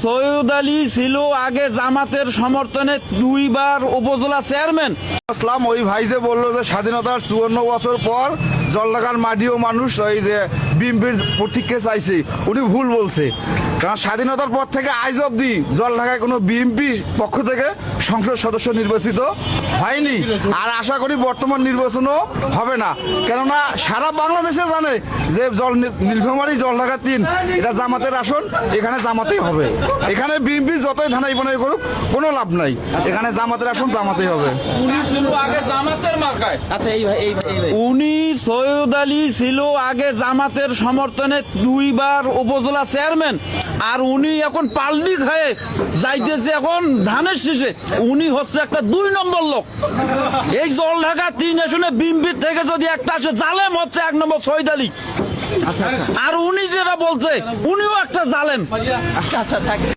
সৈয়দ আলী ছিল আগে জামাতের সমর্থনে 2 বার উপজেলা চেয়ারম্যান। আসলাম ওই ভাই যে বললো যে স্বাধীনতার 54 বছর পর জলঢাকার মাটিও মানুষ ওই যে বিএনপির প্রতীককে চাইছে, উনি ভুল বলছে। কারণ স্বাধীনতার পর থেকে আজ অব্দি জলঢাকায় কোনো বিএনপি পক্ষ থেকে সংসদ সদস্য নির্বাচিত হয়নি, আর আশা করি বর্তমান নির্বাচনও হবে না। কেননা সারা বাংলাদেশে জানে যে নীলফামারী জলঢাকা 3 এটা জামাতের আসন, এখানে জামাতেই হবে। এখানে বিএনপি যতই ধানাই বানাই করুক কোনো লাভ নাই, এখানে জামাতের আসন জামাতেই হবে। উনি ছিল আগে জামাতের মার্কায়। আচ্ছা এই ভাই উনি সৈয়দ আলী ছিল আগে জামাতের সমর্থনে 2 বার উপজেলা চেয়ারম্যান, আর উনি এখন পাল্টি খায়ে যাইতেছে এখন ধানের শীষে। উনি হচ্ছে একটা 2 নম্বর লোক। এই জলঢাকা 3 আসনে বিএনপির থেকে যদি একটা আসে, জালেম হচ্ছে 1 নম্বর সৈয়দ আলী। আর উনি যেটা বলছে উনিও একটা জালেম। আচ্ছা থাক।